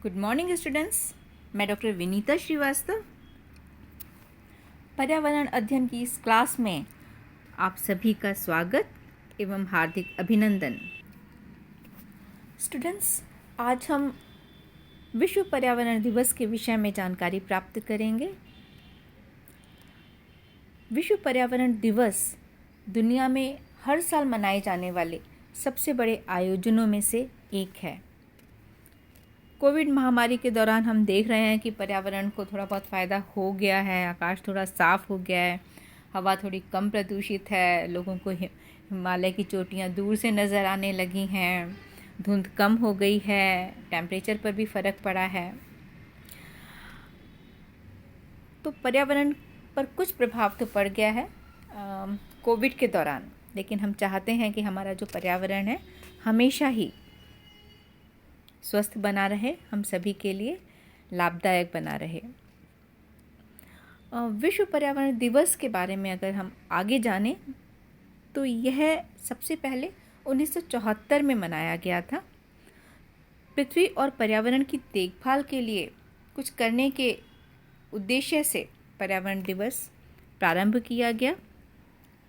Good morning students. मैं doctor Vinita Srivastava पर्यावरण अध्ययन की इस क्लास में आप सभी का स्वागत एवं हार्दिक अभिनंदन। स्टूडेंट्स, आज हम विश्व पर्यावरण दिवस के विषय में जानकारी प्राप्त करेंगे। विश्व पर्यावरण दिवस दुनिया में हर साल मनाए जाने वाले सबसे बड़े आयोजनों में से एक है। कोविड महामारी के दौरान हम देख रहे हैं कि पर्यावरण को थोड़ा बहुत फ़ायदा हो गया है, आकाश थोड़ा साफ़ हो गया है, हवा थोड़ी कम प्रदूषित है, लोगों को हिमालय की चोटियां दूर से नज़र आने लगी हैं, धुंध कम हो गई है, टेम्परेचर पर भी फ़र्क पड़ा है। तो पर्यावरण पर कुछ प्रभाव तो पड़ गया है कोविड के दौरान, लेकिन हम चाहते हैं कि हमारा जो पर्यावरण है हमेशा ही स्वस्थ बना रहे, हम सभी के लिए लाभदायक बना रहे। विश्व पर्यावरण दिवस के बारे में अगर हम आगे जानें तो यह सबसे पहले 1974 में मनाया गया था। पृथ्वी और पर्यावरण की देखभाल के लिए कुछ करने के उद्देश्य से पर्यावरण दिवस प्रारंभ किया गया।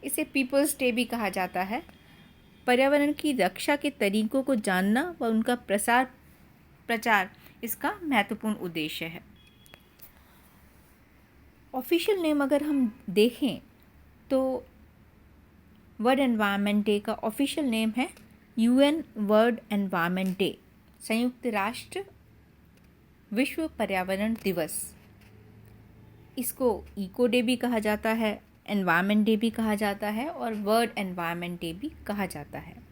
इसे पीपल्स डे भी कहा जाता है। पर्यावरण की रक्षा के तरीकों को जानना व उनका प्रचार इसका महत्वपूर्ण उद्देश्य है। ऑफिशियल नेम अगर हम देखें तो वर्ल्ड एनवायरनमेंट डे का ऑफिशियल नेम है यूएन वर्ल्ड एनवायरनमेंट डे, संयुक्त राष्ट्र विश्व पर्यावरण दिवस। इसको इको डे भी कहा जाता है, एनवायरनमेंट डे भी कहा जाता है और वर्ल्ड एनवायरनमेंट डे भी कहा जाता है।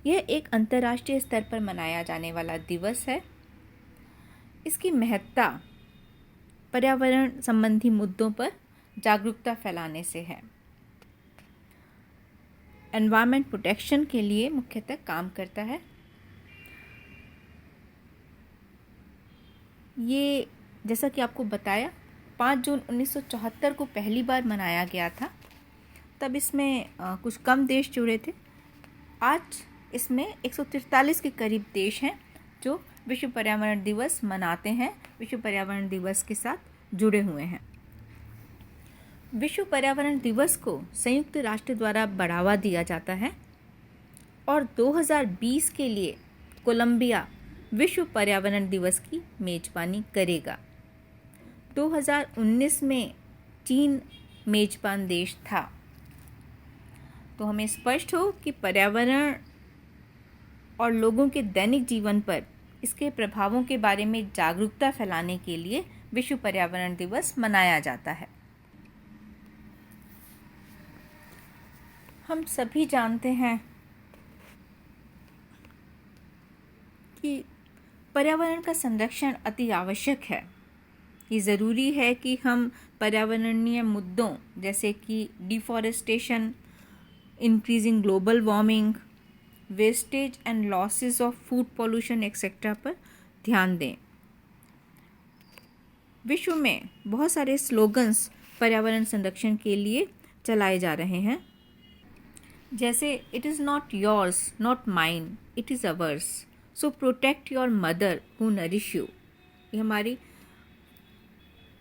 यह एक अंतर्राष्ट्रीय स्तर पर मनाया जाने वाला दिवस है। इसकी महत्ता पर्यावरण संबंधी मुद्दों पर जागरूकता फैलाने से है। एनवायरनमेंट प्रोटेक्शन के लिए मुख्यतः काम करता है। ये जैसा कि आपको बताया 5 जून 1974 को पहली बार मनाया गया था। तब इसमें कुछ कम देश जुड़े थे। आज इसमें 143 के करीब देश हैं जो विश्व पर्यावरण दिवस मनाते हैं, विश्व पर्यावरण दिवस के साथ जुड़े हुए हैं। विश्व पर्यावरण दिवस को संयुक्त राष्ट्र द्वारा बढ़ावा दिया जाता है और 2020 के लिए कोलंबिया विश्व पर्यावरण दिवस की मेजबानी करेगा। 2019 में चीन मेजबान देश था। तो हमें स्पष्ट हो कि पर्यावरण और लोगों के दैनिक जीवन पर इसके प्रभावों के बारे में जागरूकता फैलाने के लिए विश्व पर्यावरण दिवस मनाया जाता है। हम सभी जानते हैं कि पर्यावरण का संरक्षण अति आवश्यक है। ये ज़रूरी है कि हम पर्यावरणीय मुद्दों जैसे कि deforestation, increasing global warming, wastage and losses of food pollution etcetera पर ध्यान दें। विश्व में बहुत सारे स्लोगन्स पर्यावरण संरक्षण के लिए चलाए जा रहे हैं, जैसे it is not yours not mine it is ours, so protect your mother who nourish you.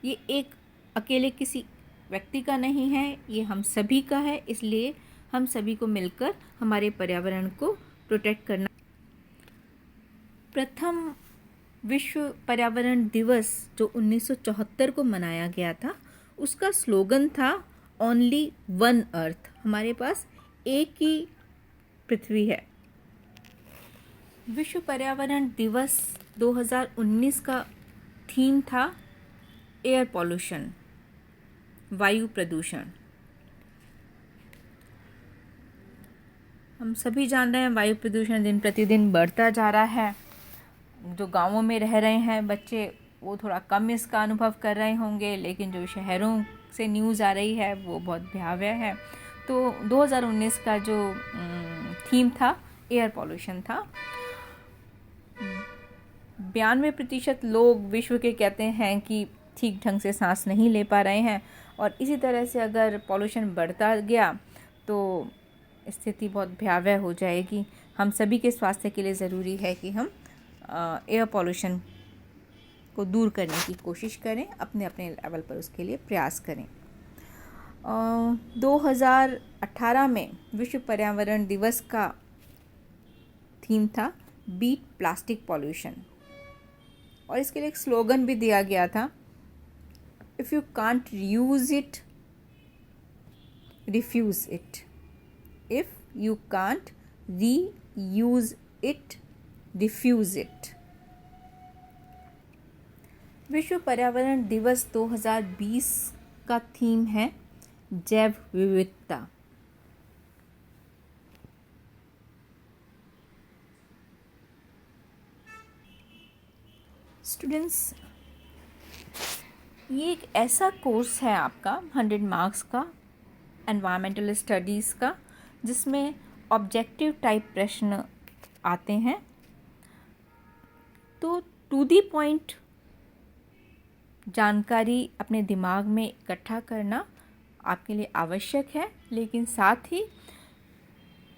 ये एक अकेले किसी व्यक्ति का नहीं है, ये हम सभी का है। इसलिए हम सभी को मिलकर हमारे पर्यावरण को प्रोटेक्ट करना। प्रथम विश्व पर्यावरण दिवस जो 1974 को मनाया गया था, उसका स्लोगन था ओनली वन अर्थ, हमारे पास एक ही पृथ्वी है। विश्व पर्यावरण दिवस 2019 का थीम था एयर पॉल्यूशन, वायु प्रदूषण। हम सभी जान रहे हैं वायु प्रदूषण दिन प्रतिदिन बढ़ता जा रहा है। जो गांवों में रह रहे हैं बच्चे वो थोड़ा कम इसका अनुभव कर रहे होंगे, लेकिन जो शहरों से न्यूज़ आ रही है वो बहुत भयावह है। तो 2019 का जो थीम था एयर पॉल्यूशन था। 92% लोग विश्व के कहते हैं कि ठीक ढंग से सांस नहीं ले पा रहे हैं, और इसी तरह से अगर पॉल्यूशन बढ़ता गया तो स्थिति बहुत भयावह हो जाएगी। हम सभी के स्वास्थ्य के लिए ज़रूरी है कि हम एयर पॉल्यूशन को दूर करने की कोशिश करें, अपने अपने लेवल पर उसके लिए प्रयास करें। 2018 में विश्व पर्यावरण दिवस का थीम था बीट प्लास्टिक पॉल्यूशन, और इसके लिए एक स्लोगन भी दिया गया था, if you can't reuse it refuse it, if you can't reuse it refuse it. विश्व पर्यावरण दिवस 2020 का थीम है जैव विविधता। स्टूडेंट्स, ये एक ऐसा कोर्स है आपका 100 मार्क्स का एनवायरमेंटल स्टडीज़ का, जिसमें ऑब्जेक्टिव टाइप प्रश्न आते हैं। तो टू दी पॉइंट जानकारी अपने दिमाग में इकट्ठा करना आपके लिए आवश्यक है, लेकिन साथ ही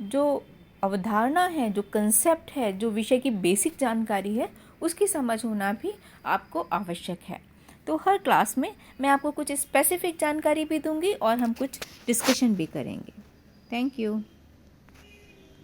जो अवधारणा है, जो कंसेप्ट है, जो विषय की बेसिक जानकारी है, उसकी समझ होना भी आपको आवश्यक है। तो हर क्लास में मैं आपको कुछ स्पेसिफिक जानकारी भी दूंगी और हम कुछ डिस्कशन भी करेंगे। Thank you.